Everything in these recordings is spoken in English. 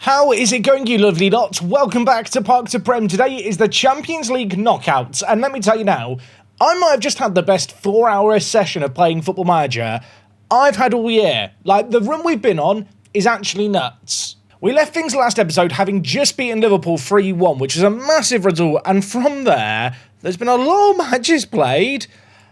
How is it going, you lovely lot? Welcome back to Park to Prem. Today is the Champions League knockouts, and let me tell you now, I might have just had the best 4-hour session of playing Football Manager I've had all year. Like, the run we've been on is actually nuts. We left things last episode having just beaten Liverpool 3-1, which is a massive result, and from there's been a lot of matches played,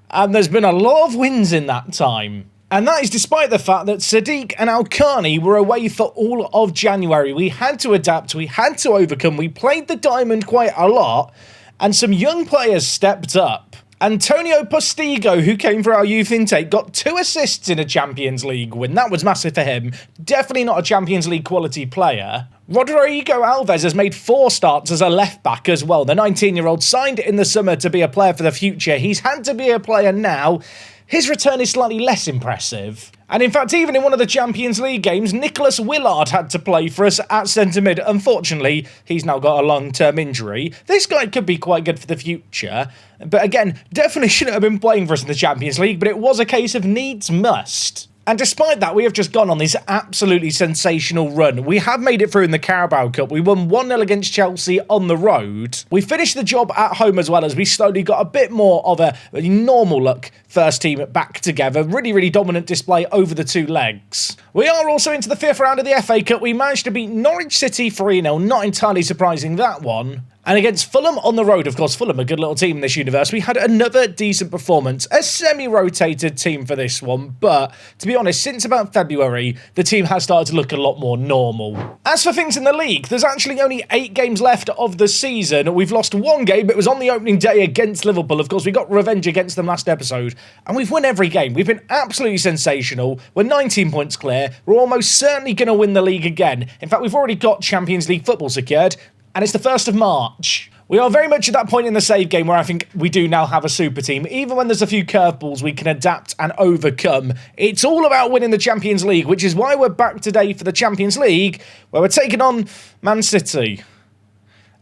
and there's been a lot of wins in that time. And that is despite the fact that Sadiq and Al-Khani were away for all of January. We had to adapt, we had to overcome, we played the diamond quite a lot, and some young players stepped up. Antonio Postigo, who came for our youth intake, got 2 assists in a Champions League win. That was massive for him. Definitely not a Champions League quality player. Rodrigo Alves has made 4 starts as a left-back as well. The 19-year-old signed in the summer to be a player for the future. He's had to be a player now. His return is slightly less impressive. And in fact, even in one of the Champions League games, Nicholas Willard had to play for us at centre-mid. Unfortunately, he's now got a long-term injury. This guy could be quite good for the future. But again, definitely shouldn't have been playing for us in the Champions League, but it was a case of needs must. And despite that, we have just gone on this absolutely sensational run. We have made it through in the Carabao Cup. We won 1-0 against Chelsea on the road. We finished the job at home as well, as we slowly got a bit more of a normal look first team back together. Really dominant display over the 2 legs. We are also into the 5th round of the FA Cup. We managed to beat Norwich City 3-0. Not entirely surprising, that one. And against Fulham on the road, of course, Fulham, a good little team in this universe, we had another decent performance. A semi-rotated team for this one, but to be honest, since about February, the team has started to look a lot more normal. As for things in the league, there's actually only 8 games left of the season. We've lost 1 game. It was on the opening day against Liverpool. Of course, we got revenge against them last episode, and we've won every game. We've been absolutely sensational. We're 19 points clear. We're almost certainly going to win the league again. In fact, we've already got Champions League football secured, and it's the 1st of March. We are very much at that point in the save game where I think we do now have a super team. Even when there's a few curveballs we can adapt and overcome. It's all about winning the Champions League, which is why we're back today for the Champions League, where we're taking on Man City.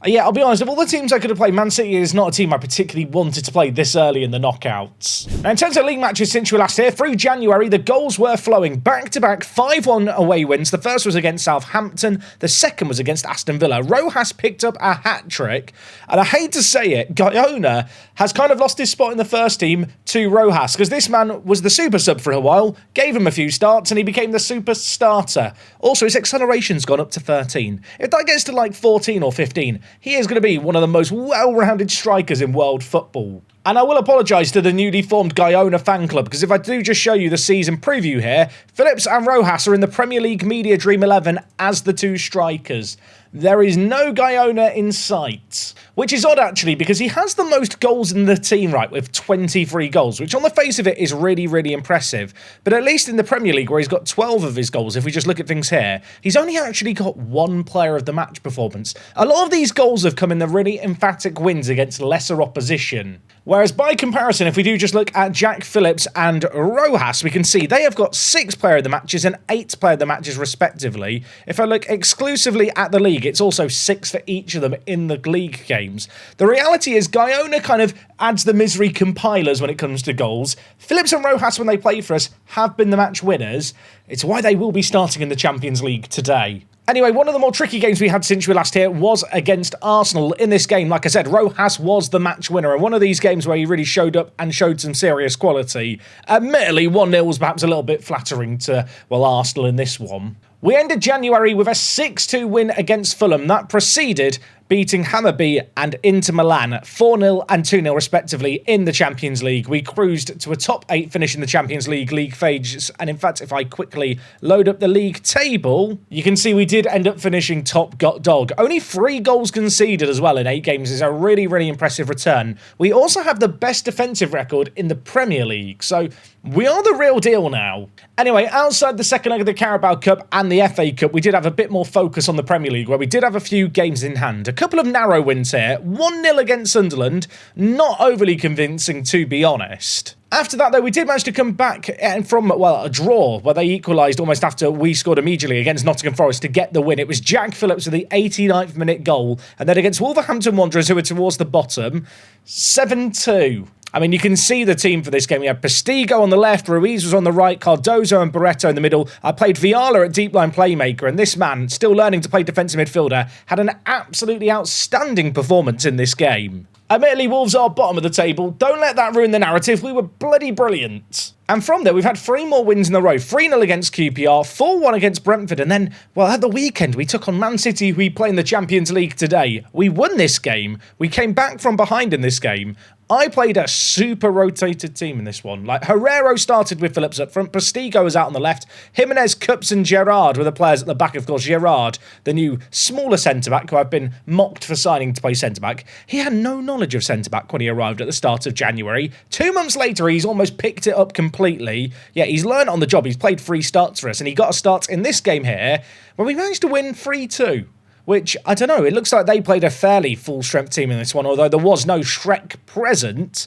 Yeah, I'll be honest, of all the teams I could have played, Man City is not a team I particularly wanted to play this early in the knockouts. Now, in terms of league matches since we were last here, through January, the goals were flowing. Back-to-back 5-1 away wins. The first was against Southampton. The second was against Aston Villa. Rojas picked up a hat-trick. And I hate to say it, Guyona has kind of lost his spot in the first team to Rojas, because this man was the super sub for a while, gave him a few starts, and he became the super starter. Also, his acceleration's gone up to 13. If that gets to like 14 or 15, he is going to be one of the most well-rounded strikers in world football. And I will apologise to the newly formed Guyona fan club, because if I do just show you the season preview here, Phillips and Rojas are in the Premier League Media Dream 11 as the 2 strikers. There is no Guyona in sight, which is odd actually, because he has the most goals in the team, right, with 23 goals, which on the face of it is really impressive. But at least in the Premier League, where he's got 12 of his goals, if we just look at things here, he's only actually got 1 player of the match performance. A lot of these goals have come in the really emphatic wins against lesser opposition. Whereas by comparison, if we do just look at Jack Phillips and Rojas, we can see they have got 6 player of the matches and 8 player of the matches respectively. If I look exclusively at the league, it's also 6 for each of them in the league games. The reality is Guyona kind of adds the misery compilers when it comes to goals. Phillips and Rojas, when they play for us, have been the match winners. It's why they will be starting in the Champions League today. Anyway, one of the more tricky games we had since we were last here was against Arsenal. In this game, like I said, Rojas was the match winner, and one of these games where he really showed up and showed some serious quality. Admittedly, 1-0 was perhaps a little bit flattering to, well, Arsenal in this one. We ended January with a 6-2 win against Fulham. That preceded beating Hammarby and Inter Milan 4-0 and 2-0 respectively in the Champions League. We cruised to a top 8 finish in the Champions League phases, and in fact, if I quickly load up the league table, you can see we did end up finishing top dog. Only 3 goals conceded as well in 8 games is a really impressive return. We also have the best defensive record in the Premier League, so we are the real deal now. Anyway, outside the second leg of the Carabao Cup and the FA Cup, we did have a bit more focus on the Premier League, where we did have a few games in hand. A couple of narrow wins here. 1-0 against Sunderland, not overly convincing to be honest. After that, though, we did manage to come back from, well, a draw, where they equalised almost after we scored immediately against Nottingham Forest to get the win. It was Jack Phillips with the 89th minute goal, and then against Wolverhampton Wanderers, who were towards the bottom, 7-2. I mean, you can see the team for this game. We had Postigo on the left, Ruiz was on the right, Cardozo and Barreto in the middle. I played Viala at deep line playmaker, and this man, still learning to play defensive midfielder, had an absolutely outstanding performance in this game. Admittedly, Wolves are bottom of the table. Don't let that ruin the narrative. We were bloody brilliant. And from there, we've had 3 more wins in a row. 3-0 against QPR, 4-1 against Brentford, and then, well, at the weekend, we took on Man City, who we play in the Champions League today. We won this game. We came back from behind in this game. I played a super rotated team in this one. Like, Herrero started with Phillips up front, Postigo was out on the left, Jimenez, Cups and Gerrard were the players at the back. Of course, Gerrard, the new smaller centre-back, who I've been mocked for signing to play centre-back. He had no knowledge of centre-back when he arrived at the start of January. 2 months later, he's almost picked it up completely. Yeah, he's learned on the job. He's played 3 starts for us, and he got a start in this game here, where we managed to win 3-2. Which, I don't know, it looks like they played a fairly full-strength team in this one, although there was no Shrek present.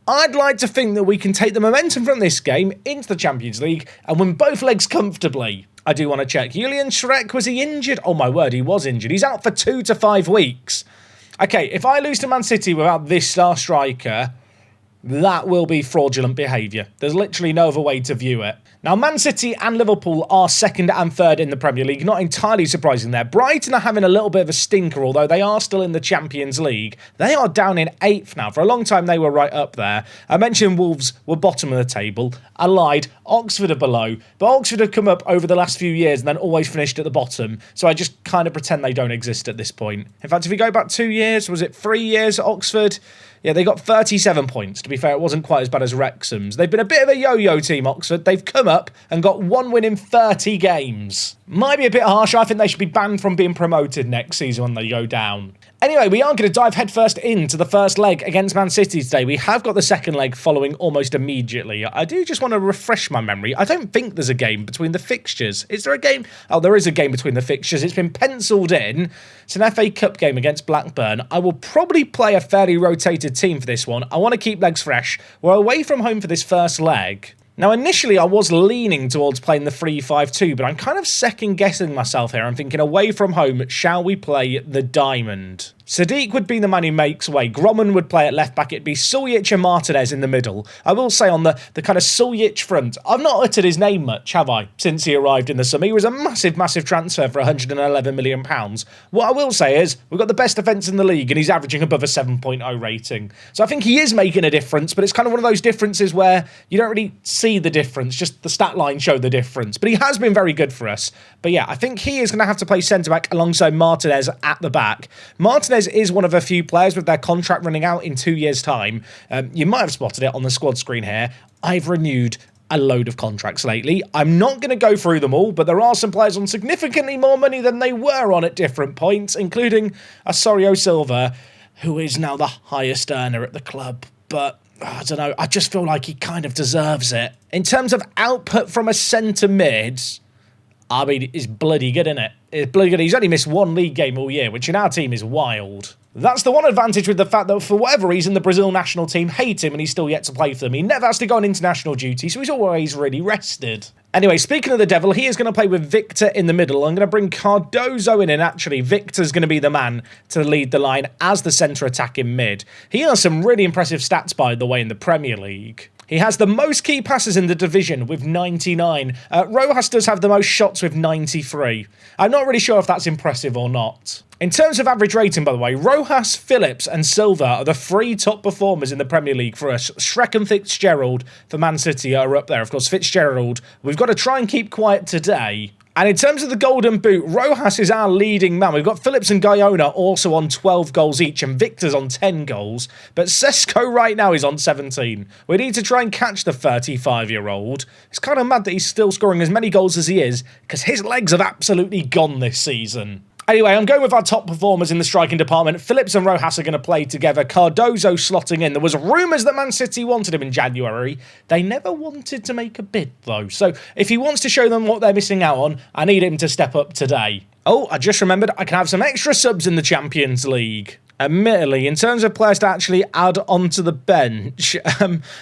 I'd like to think that we can take the momentum from this game into the Champions League and win both legs comfortably. I do want to check. Julian Shrek, was he injured? Oh my word, he was injured. He's out for 2 to 5 weeks. Okay, if I lose to Man City without this star striker, that will be fraudulent behaviour. There's literally no other way to view it. Now, Man City and Liverpool are 2nd and 3rd in the Premier League. Not entirely surprising there. Brighton are having a little bit of a stinker, although they are still in the Champions League. They are down in 8th now. For a long time, they were right up there. I mentioned Wolves were bottom of the table. I lied. Oxford are below. But Oxford have come up over the last few years and then always finished at the bottom. So I just kind of pretend they don't exist at this point. In fact, if we go back 2 years, was it 3 years at Oxford? Yeah, they got 37 points. To be fair, it wasn't quite as bad as Wrexham's. They've been a bit of a yo-yo team, Oxford. They've come up and got 1 win in 30 games. Might be a bit harsh. I think they should be banned from being promoted next season when they go down. Anyway, we are going to dive headfirst into the first leg against Man City today. We have got the second leg following almost immediately. I do just want to refresh my memory. I don't think there's a game between the fixtures. Is there a game? Oh, there is a game between the fixtures. It's been penciled in. It's an FA Cup game against Blackburn. I will probably play a fairly rotated team for this one. I want to keep legs fresh. We're away from home for this first leg. Now, initially, I was leaning towards playing the 3-5-2, but I'm kind of second-guessing myself here. I'm thinking, away from home, shall we play the Diamond? Sadiq would be the man who makes way. Gromman would play at left-back. It'd be Suljic and Martinez in the middle. I will say on the kind of Suljic front, I've not uttered his name much, have I, since he arrived in the summer. He was a massive, massive transfer for £111 million. What I will say is, we've got the best defence in the league, and he's averaging above a 7.0 rating. So I think he is making a difference, but it's kind of one of those differences where you don't really see the difference, just the stat line show the difference. But he has been very good for us. But yeah, I think he is going to have to play centre-back alongside Martinez at the back. Martinez is one of a few players with their contract running out in 2 years' time. You might have spotted it on the squad screen here. I've renewed a load of contracts lately. I'm not going to go through them all, but there are some players on significantly more money than they were on at different points, including Osorio Silva, who is now the highest earner at the club. But I don't know, I just feel like he kind of deserves it. In terms of output from a centre mid, I mean, it's bloody good, isn't it? It's bloody good. He's only missed 1 league game all year, which in our team is wild. That's the one advantage with the fact that for whatever reason, the Brazil national team hate him and he's still yet to play for them. He never has to go on international duty, so he's always really rested. Anyway, speaking of the devil, he is going to play with Victor in the middle. I'm going to bring Cardozo in, and actually, Victor's going to be the man to lead the line as the centre attack in mid. He has some really impressive stats, by the way, in the Premier League. He has the most key passes in the division with 99. Rojas does have the most shots with 93. I'm not really sure if that's impressive or not. In terms of average rating, by the way, Rojas, Phillips and Silva are the 3 top performers in the Premier League for us. Shrek and Fitzgerald for Man City are up there. Of course, Fitzgerald, we've got to try and keep quiet today. And in terms of the Golden Boot, Rojas is our leading man. We've got Phillips and Guyona also on 12 goals each, and Victor's on 10 goals. But Sesko right now is on 17. We need to try and catch the 35-year-old. It's kind of mad that he's still scoring as many goals as he is, because his legs have absolutely gone this season. Anyway, I'm going with our top performers in the striking department. Phillips and Rojas are going to play together. Cardozo slotting in. There was rumours that Man City wanted him in January. They never wanted to make a bid, though. So if he wants to show them what they're missing out on, I need him to step up today. Oh, I just remembered I can have some extra subs in the Champions League. Admittedly, in terms of players to actually add onto the bench,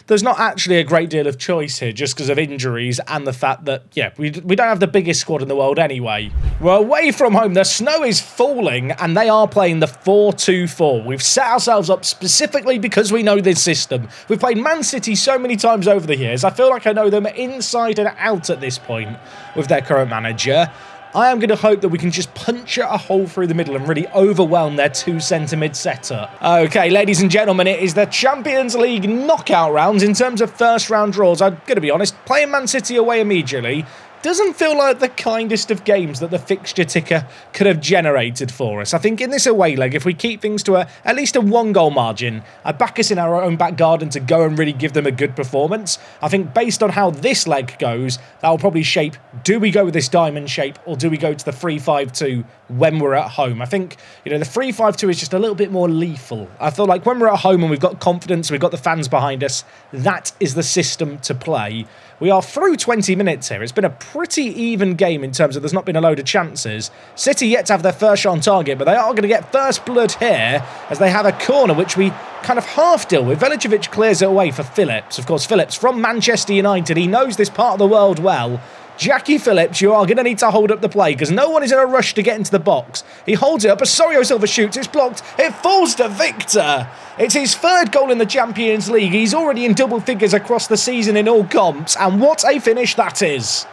there's not actually a great deal of choice here just because of injuries and the fact that, yeah, we don't have the biggest squad in the world anyway. We're away from home, the snow is falling, and they are playing the 4-2-4. We've set ourselves up specifically because we know this system. We've played Man City so many times over the years, I feel like I know them inside and out at this point with their current manager. I am going to hope that we can just punch a hole through the middle and really overwhelm their two-centre mid setup. Okay, ladies and gentlemen, it is the Champions League knockout rounds in terms of first-round draws. I'm going to be honest, playing Man City away immediately doesn't feel like the kindest of games that the fixture ticker could have generated for us. I think in this away leg, if we keep things to at least a 1-goal margin, I'd back us in our own back garden to go and really give them a good performance. I think based on how this leg goes, that will probably shape, do we go with this diamond shape or do we go to the 3-5-2 when we're at home? I think, the 3-5-2 is just a little bit more lethal. I feel like when we're at home and we've got confidence, we've got the fans behind us, that is the system to play. We are through 20 minutes here. It's been a pretty even game in terms of there's not been a load of chances. City yet to have their first shot on target, but they are going to get first blood here as they have a corner, which we kind of half deal with. Velikovic clears it away for Phillips. Of course, Phillips from Manchester United. He knows this part of the world well. Jackie Phillips, you are going to need to hold up the play because no one is in a rush to get into the box. He holds it up, Osorio Silva shoots, it's blocked, it falls to Victor. It's his third goal in the Champions League. He's already in double figures across the season in all comps, and what a finish that is.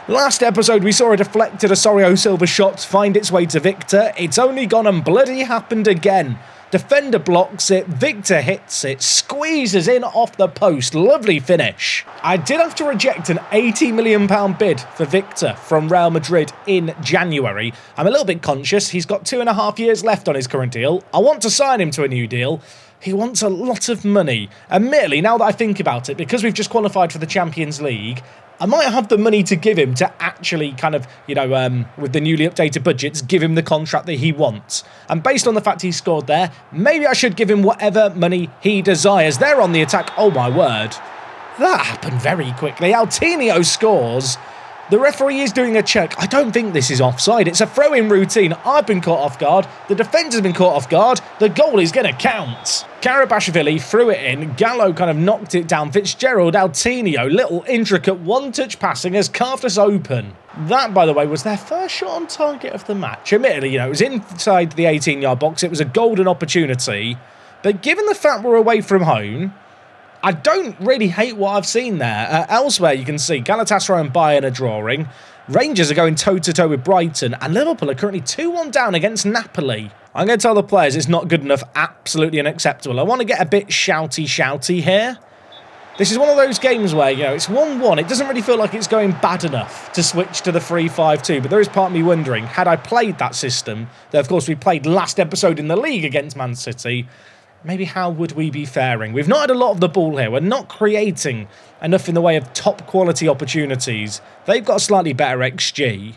Last episode we saw a deflected Osorio Silva shot find its way to Victor. It's only gone and bloody happened again. Defender blocks it, Victor hits it, squeezes in off the post. Lovely finish. I did have to reject an £80 million bid for Victor from Real Madrid in January. I'm a little bit conscious. He's got 2.5 years left on his current deal. I want to sign him to a new deal. He wants a lot of money. Admittedly, now that I think about it, because we've just qualified for the Champions League, I might have the money to give him to actually kind of, with the newly updated budgets, give him the contract that he wants. And based on the fact he scored there, maybe I should give him whatever money he desires. They're on the attack. Oh, my word. That happened very quickly. Altinho scores. The referee is doing a check. I don't think this is offside. It's a throw-in routine. I've been caught off guard. The defender's been caught off guard. The goal is going to count. Karabashvili threw it in. Gallo kind of knocked it down. Fitzgerald, Altinho, little intricate one-touch passing has carved us open. That, by the way, was their first shot on target of the match. Admittedly, it was inside the 18-yard box. It was a golden opportunity. But given the fact we're away from home, I don't really hate what I've seen there. Elsewhere, you can see Galatasaray and Bayern are drawing. Rangers are going toe-to-toe with Brighton. And Liverpool are currently 2-1 down against Napoli. I'm going to tell the players it's not good enough. Absolutely unacceptable. I want to get a bit shouty here. This is one of those games where, it's 1-1. It doesn't really feel like it's going bad enough to switch to the 3-5-2. But there is part of me wondering, had I played that system, that of course we played last episode in the league against Man City, maybe how would we be faring? We've not had a lot of the ball here. We're not creating enough in the way of top quality opportunities. They've got a slightly better XG.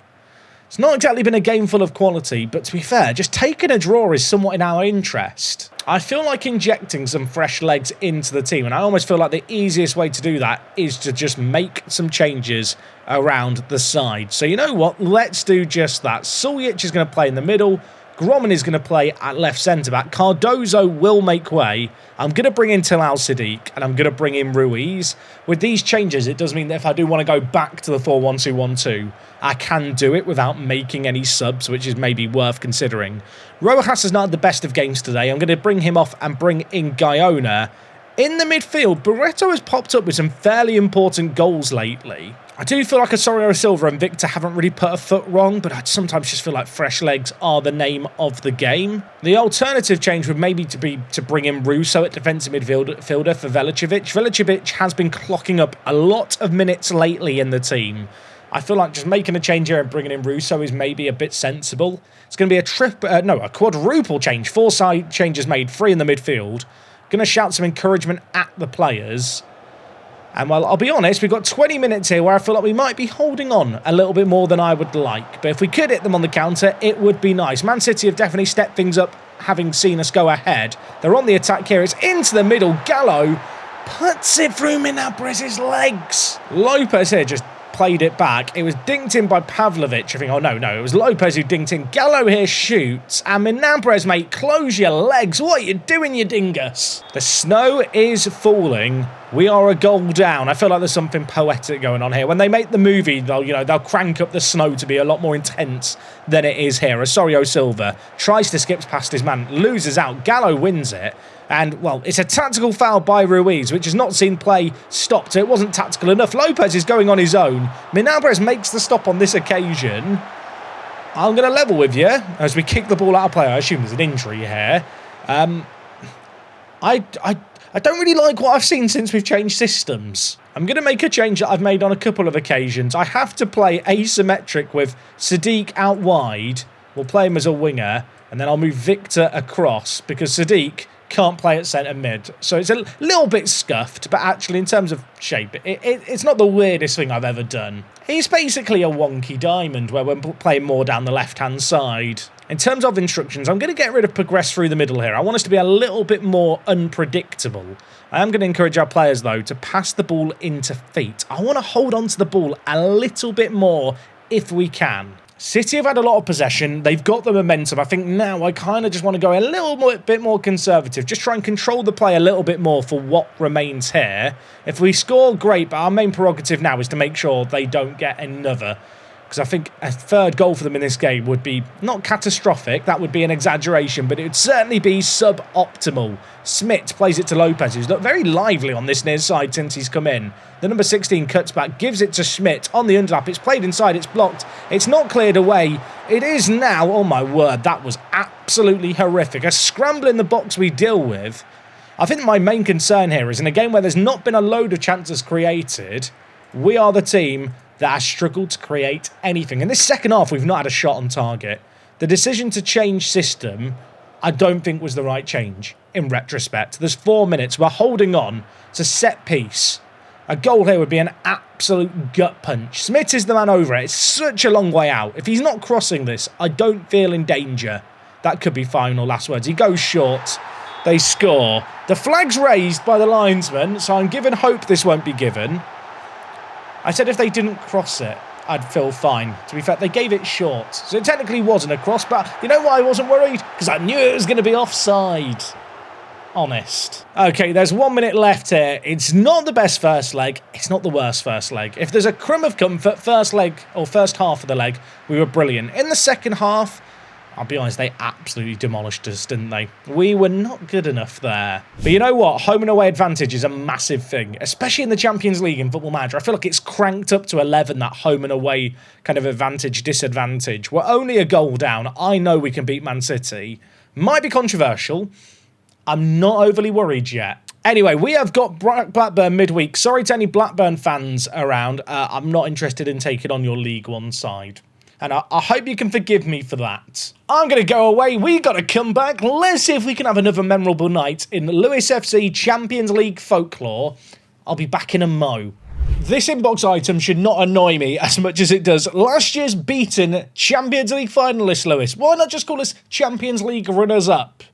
It's not exactly been a game full of quality, but to be fair, just taking a draw is somewhat in our interest. I feel like injecting some fresh legs into the team, and I almost feel like the easiest way to do that is to just make some changes around the side. So you know what? Let's do just that. Suljic is going to play in the middle. Gromman is going to play at left centre-back. Cardozo will make way. I'm going to bring in Tilal Siddiq and I'm going to bring in Ruiz. With these changes, it does mean that if I do want to go back to the 4-1-2-1-2, I can do it without making any subs, which is maybe worth considering. Rojas has not had the best of games today. I'm going to bring him off and bring in Guyona. In the midfield, Barreto has popped up with some fairly important goals lately. I do feel like Osorio Silva and Victor haven't really put a foot wrong, but I sometimes just feel like fresh legs are the name of the game. The alternative change would maybe be to bring in Russo at defensive midfielder for Velikovic. Velikovic has been clocking up a lot of minutes lately in the team. I feel like just making a change here and bringing in Russo is maybe a bit sensible. It's going to be a quadruple change. 4 side changes made, 3 in the midfield. Going to shout some encouragement at the players. And well, I'll be honest, we've got 20 minutes here where I feel like we might be holding on a little bit more than I would like. But if we could hit them on the counter, it would be nice. Man City have definitely stepped things up, having seen us go ahead. They're on the attack here. It's into the middle. Gallo puts it through Minabrez's legs. Lopez here just played it back. It was dinked in by Pavlovic. I think, oh no, it was Lopez who dinked in. Gallo here shoots. And Minambres, mate, close your legs. What are you doing, you dingus? The snow is falling. We are a goal down. I feel like there's something poetic going on here. When they make the movie, they'll crank up the snow to be a lot more intense than it is here. Osorio Silva tries to skip past his man, loses out. Gallo wins it. And, well, it's a tactical foul by Ruiz, which has not seen play stopped. It wasn't tactical enough. Lopez is going on his own. Minambres makes the stop on this occasion. I'm going to level with you as we kick the ball out of play. I assume there's an injury here. I don't really like what I've seen since we've changed systems. I'm going to make a change that I've made on a couple of occasions. I have to play asymmetric with Sadiq out wide. We'll play him as a winger. And then I'll move Victor across because Sadiq can't play at centre mid. So it's a little bit scuffed, but actually in terms of shape, it's not the weirdest thing I've ever done. He's basically a wonky diamond where we're playing more down the left-hand side. In terms of instructions, I'm going to get rid of progress through the middle here. I want us to be a little bit more unpredictable. I am going to encourage our players, though, to pass the ball into feet. I want to hold on to the ball a little bit more if we can. City have had a lot of possession. They've got the momentum. I think now I kind of just want to go a little bit more conservative. Just try and control the play a little bit more for what remains here. If we score, great, but our main prerogative now is to make sure they don't get another. Because I think a third goal for them in this game would be not catastrophic. That would be an exaggeration, but it would certainly be suboptimal. Smith plays it to Lopez, who's looked very lively on this near side since he's come in. The number 16 cuts back, gives it to Schmidt on the underlap. It's played inside, it's blocked. It's not cleared away. It is now. Oh my word, that was absolutely horrific. A scramble in the box we deal with. I think my main concern here is in a game where there's not been a load of chances created, we are the team that has struggled to create anything. In this second half, we've not had a shot on target. The decision to change system, I don't think was the right change in retrospect. There's 4 minutes. We're holding on. It's a set piece. A goal here would be an absolute gut punch. Smith is the man over it. It's such a long way out. If he's not crossing this, I don't feel in danger. That could be final last words. He goes short. They score. The flag's raised by the linesman, so I'm given hope this won't be given. I said if they didn't cross it, I'd feel fine. To be fair, they gave it short. So it technically wasn't a cross, but you know why I wasn't worried? Because I knew it was going to be offside. Honest. Okay, there's 1 minute left here. It's not the best first leg. It's not the worst first leg. If there's a crumb of comfort, first leg, or first half of the leg, we were brilliant. In the second half, I'll be honest, they absolutely demolished us, didn't they? We were not good enough there. But you know what? Home and away advantage is a massive thing, especially in the Champions League in Football Manager. I feel like it's cranked up to 11, that home and away kind of advantage, disadvantage. We're only a goal down. I know we can beat Man City. Might be controversial. I'm not overly worried yet. Anyway, we have got Blackburn midweek. Sorry to any Blackburn fans around. I'm not interested in taking on your League One side. And I hope you can forgive me for that. I'm going to go away. We got to come back. Let's see if we can have another memorable night in Lewis FC Champions League folklore. I'll be back in a mo. This inbox item should not annoy me as much as it does last year's beaten Champions League finalists, Lewis. Why not just call us Champions League runners-up?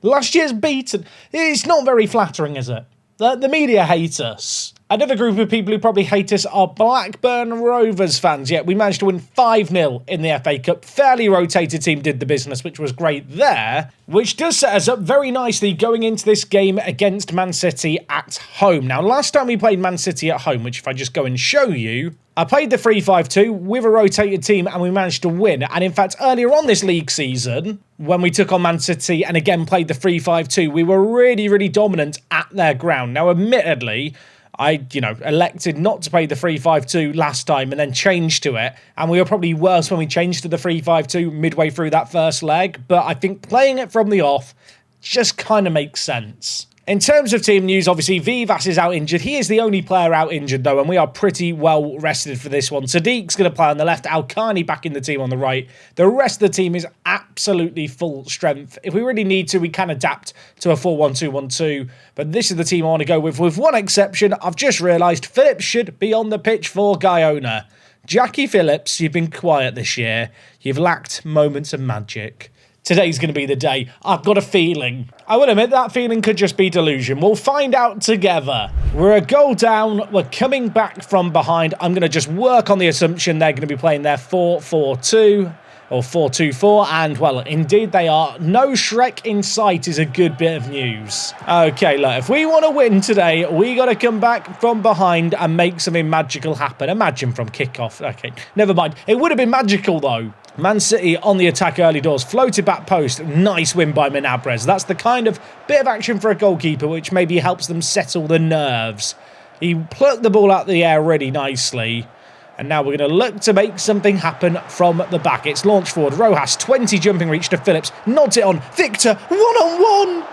Last year's beaten. It's not very flattering, is it? The media hate us. Another group of people who probably hate us are Blackburn Rovers fans. Yet we managed to win 5-0 in the FA Cup. Fairly rotated team did the business, which was great there. Which does set us up very nicely going into this game against Man City at home. Now, last time we played Man City at home, which if I just go and show you, I played the 3-5-2 with a rotated team and we managed to win. And in fact, earlier on this league season, when we took on Man City and again played the 3-5-2, we were really, really dominant at their ground. Now, admittedly, I, elected not to play the 3-5-2 last time and then changed to it. And we were probably worse when we changed to the 3-5-2 midway through that first leg. But I think playing it from the off just kind of makes sense. In terms of team news, obviously, Vivas is out injured. He is the only player out injured, though, and we are pretty well rested for this one. Sadiq's going to play on the left, Al-Khani back in the team on the right. The rest of the team is absolutely full strength. If we really need to, we can adapt to a 4-1-2-1-2, but this is the team I want to go with one exception. I've just realised Phillips should be on the pitch for Guyona. Jackie Phillips, you've been quiet this year. You've lacked moments of magic. Today's going to be the day. I've got a feeling. I will admit that feeling could just be delusion. We'll find out together. We're a goal down. We're coming back from behind. I'm going to just work on the assumption they're going to be playing their 4-4-2 or 4-2-4. And, well, indeed they are. No Shrek in sight is a good bit of news. Okay, look, if we want to win today, we got to come back from behind and make something magical happen. Imagine from kickoff. Okay, never mind. It would have been magical, though. Man City on the attack early doors, floated back post, nice win by Minabrez. That's the kind of bit of action for a goalkeeper which maybe helps them settle the nerves. He plucked the ball out of the air really nicely. And now we're going to look to make something happen from the back. It's launched forward. Rojas, 20 jumping reach to Phillips. Nods it on. Victor, one-on-one.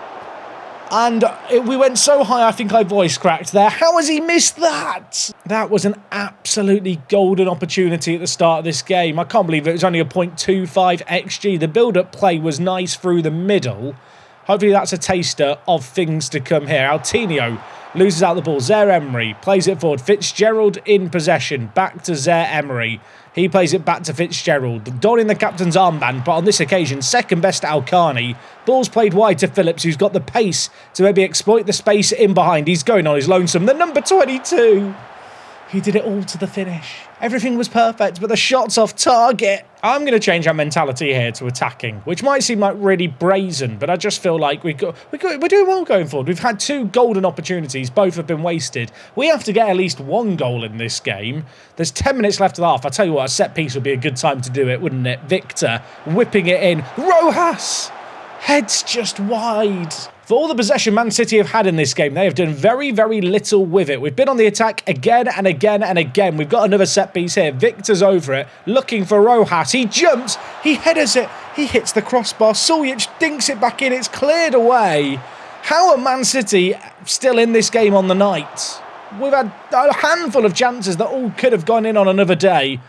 And we went so high, I think I voice cracked there. How has he missed that? That was an absolutely golden opportunity at the start of this game. I can't believe it was only a 0.25 XG. The build-up play was nice through the middle. Hopefully that's a taster of things to come here. Altinho loses out the ball. Zaire-Emery plays it forward. Fitzgerald in possession. Back to Zaire-Emery. He plays it back to Fitzgerald. Donning the captain's armband, but on this occasion, second best to Al-Khani. Ball's played wide to Phillips, who's got the pace to maybe exploit the space in behind. He's going on his lonesome. The number 22. He did it all to the finish. Everything was perfect, but the shot's off target. I'm going to change our mentality here to attacking, which might seem like really brazen, but I just feel like we're doing well going forward. We've had 2 golden opportunities. Both have been wasted. We have to get at least 1 goal in this game. There's 10 minutes left of the half. I tell you what, a set piece would be a good time to do it, wouldn't it? Victor whipping it in. Rojas! Heads just wide. For all the possession Man City have had in this game, they have done very, very little with it. We've been on the attack again and again and again. We've got another set piece here. Victor's over it, looking for Rojas. He jumps, he headers it, he hits the crossbar. Suljic dinks it back in, it's cleared away. How are Man City still in this game on the night? We've had a handful of chances that all could have gone in on another day.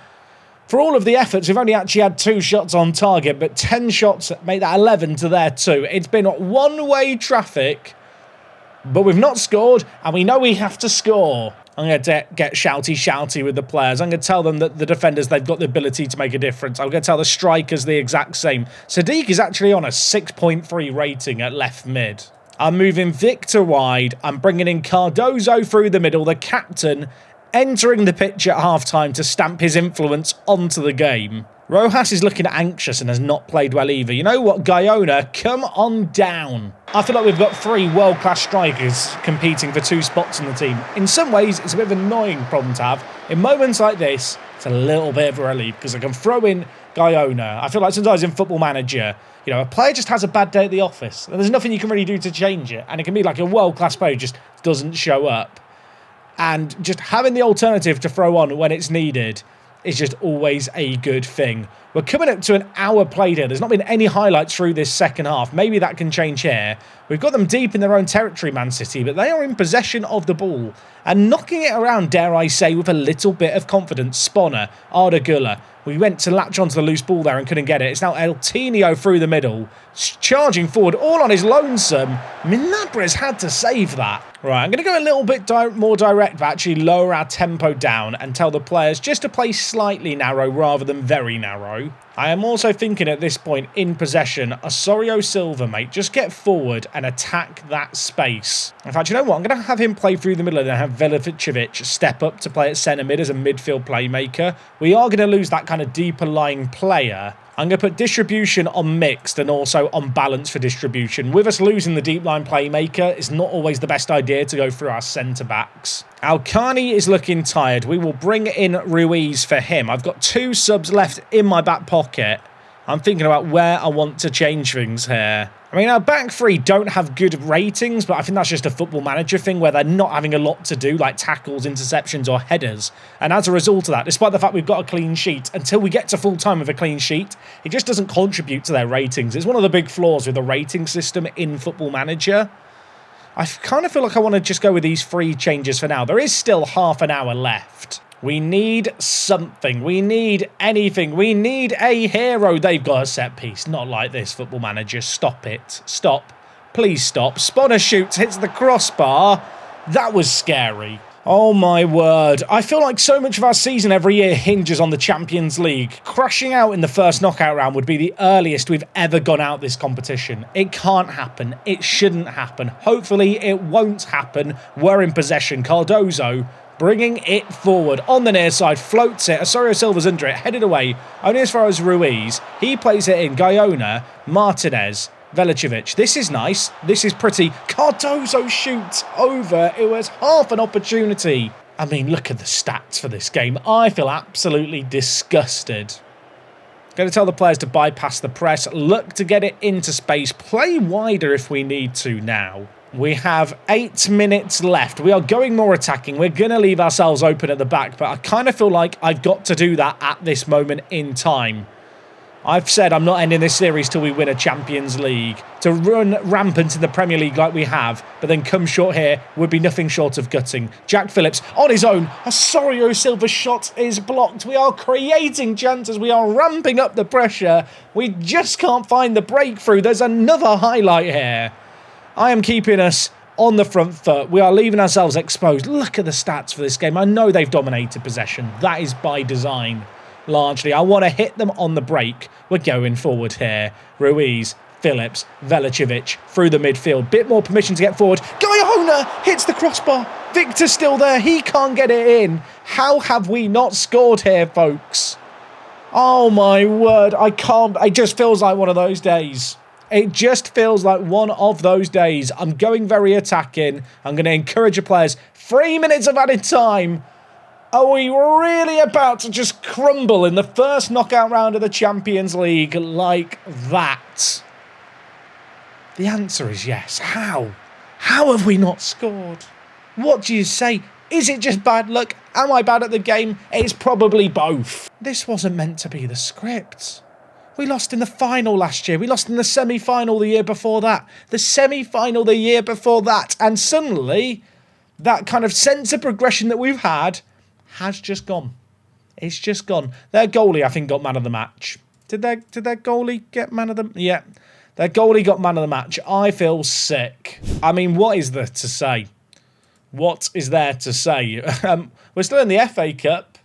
For all of the efforts, we've only actually had 2 shots on target, but 10 shots make that 11 to their 2. It's been one-way traffic, but we've not scored, and we know we have to score. I'm going to get shouty with the players. I'm going to tell them that the defenders, they've got the ability to make a difference. I'm going to tell the strikers the exact same. Sadiq is actually on a 6.3 rating at left mid. I'm moving Victor wide. I'm bringing in Cardozo through the middle, the captain, entering the pitch at half-time to stamp his influence onto the game. Rojas is looking anxious and has not played well either. You know what, Guyona, come on down. I feel like we've got 3 world-class strikers competing for 2 spots in the team. In some ways, it's a bit of an annoying problem to have. In moments like this, it's a little bit of a relief because I can throw in Guyona. I feel like sometimes in Football Manager, you know, a player just has a bad day at the office and there's nothing you can really do to change it. And it can be like a world-class player who just doesn't show up. And just having the alternative to throw on when it's needed is just always a good thing. We're coming up to an hour played here. There's not been any highlights through this second half. Maybe that can change here. We've got them deep in their own territory, Man City, but they are in possession of the ball and knocking it around, dare I say, with a little bit of confidence. Sponner, Arda Güler. We went to latch onto the loose ball there and couldn't get it. It's now Altinho through the middle, charging forward, all on his lonesome. Minabrez had to save that. Right, I'm going to go a little bit more direct, but actually lower our tempo down and tell the players just to play slightly narrow rather than very narrow. I am also thinking at this point, in possession, Osorio Silva, mate, just get forward and attack that space. In fact, you know what? I'm going to have him play through the middle and then have Velicevic step up to play at centre mid as a midfield playmaker. We are going to lose that kind of deeper lying player. I'm going to put distribution on mixed and also on balance for distribution. With us losing the deep line playmaker, it's not always the best idea to go through our centre-backs. Al-Khani is looking tired. We will bring in Ruiz for him. I've got 2 subs left in my back pocket. I'm thinking about where I want to change things here. I mean, our back 3 don't have good ratings, but I think that's just a Football Manager thing where they're not having a lot to do, like tackles, interceptions or headers. And as a result of that, despite the fact we've got a clean sheet, until we get to full-time with a clean sheet, it just doesn't contribute to their ratings. It's one of the big flaws with the rating system in Football Manager. I kind of feel like I want to just go with these 3 changes for now. There is still half an hour left. We need something. We need anything. We need a hero. They've got a set piece. Not like this, Football Manager. Stop it. Stop. Please stop. Sponner shoots, hits the crossbar. That was scary. Oh my word. I feel like so much of our season every year hinges on the Champions League. Crashing out in the first knockout round would be the earliest we've ever gone out this competition. It can't happen. It shouldn't happen. Hopefully it won't happen. We're in possession. Cardozo bringing it forward on the near side, floats it. Osorio Silva's under it, headed away. Only as far as Ruiz. He plays it in. Gaiona, Martinez, Velicevic. This is nice. This is pretty. Cardozo shoots over. It was half an opportunity. I mean, look at the stats for this game. I feel absolutely disgusted. Going to tell the players to bypass the press. Look to get it into space. Play wider if we need to now. We have 8 minutes left. We are going more attacking. We're going to leave ourselves open at the back, but I kind of feel like I've got to do that at this moment in time. I've said I'm not ending this series till we win a Champions League. To run rampant in the Premier League like we have, but then come short here would be nothing short of gutting. Jack Phillips on his own. Osorio Silva's shot is blocked. We are creating chances. We are ramping up the pressure. We just can't find the breakthrough. There's another highlight here. I am keeping us on the front foot. We are leaving ourselves exposed. Look at the stats for this game. I know they've dominated possession. That is by design. Largely, I want to hit them on the break. We're going forward here. Ruiz, Phillips, Velicevic through the midfield. Bit more permission to get forward. Gaiona hits the crossbar. Victor's still there. He can't get it in. How have we not scored here, folks? Oh my word. I can't. It just feels like one of those days. It just feels like one of those days. I'm going very attacking. I'm going to encourage the players. 3 minutes of added time. Are we really about to just crumble in the first knockout round of the Champions League like that? The answer is yes. How? How have we not scored? What do you say? Is it just bad luck? Am I bad at the game? It's probably both. This wasn't meant to be the script. We lost in the final last year. We lost in the semi-final the year before that. The semi-final the year before that. And suddenly, that kind of sense of progression that we've had has just gone. It's just gone. Their goalie, I think, got man of the match. Did their goalie get man of the... Yeah. Their goalie got man of the match. I feel sick. I mean, what is there to say? What is there to say? We're still in the FA Cup,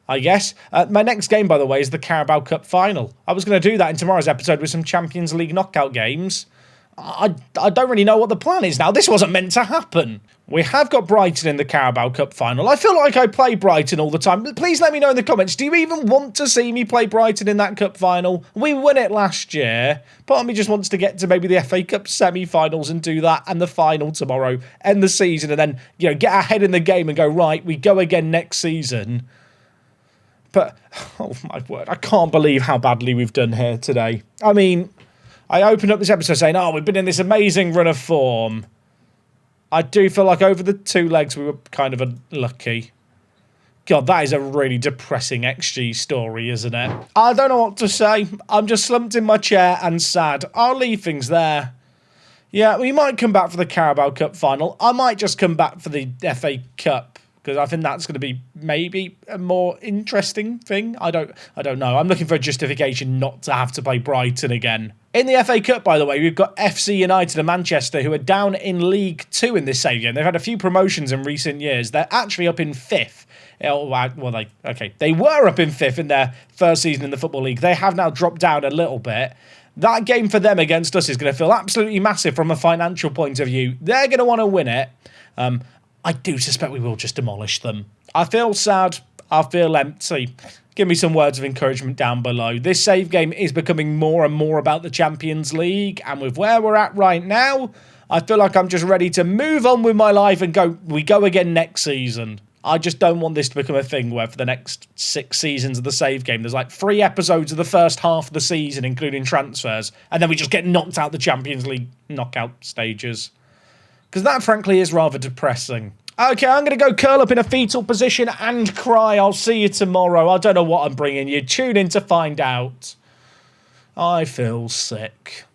I guess. My next game, by the way, is the Carabao Cup final. I was going to do that in tomorrow's episode with some Champions League knockout games. I don't really know what the plan is now. This wasn't meant to happen. We have got Brighton in the Carabao Cup final. I feel like I play Brighton all the time. Please let me know in the comments. Do you even want to see me play Brighton in that cup final? We won it last year. Part of me just wants to get to maybe the FA Cup semi-finals and do that, and the final tomorrow, end the season, and then, you know, get ahead in the game and go, right, we go again next season. But, oh my word, I can't believe how badly we've done here today. I mean, I opened up this episode saying, oh, we've been in this amazing run of form. I do feel like over the 2 legs we were kind of unlucky. God, that is a really depressing XG story, isn't it? I don't know what to say. I'm just slumped in my chair and sad. I'll leave things there. Yeah, we might come back for the Carabao Cup final. I might just come back for the FA Cup, because I think that's going to be maybe a more interesting thing. I don't know. I'm looking for a justification not to have to play Brighton again. In the FA Cup, by the way, we've got FC United and Manchester, who are down in League 2 in this same game. They've had a few promotions in recent years. They're actually up in 5th. They were up in 5th in their first season in the Football League. They have now dropped down a little bit. That game for them against us is going to feel absolutely massive from a financial point of view. They're going to want to win it. I do suspect we will just demolish them. I feel sad. I feel empty. Give me some words of encouragement down below. This save game is becoming more and more about the Champions League, and with where we're at right now, I feel like I'm just ready to move on with my life and we go again next season. I just don't want this to become a thing where for the next 6 seasons of the save game, there's like 3 episodes of the first half of the season, including transfers, and then we just get knocked out the Champions League knockout stages. Because that, frankly, is rather depressing. Okay, I'm going to go curl up in a fetal position and cry. I'll see you tomorrow. I don't know what I'm bringing you. Tune in to find out. I feel sick.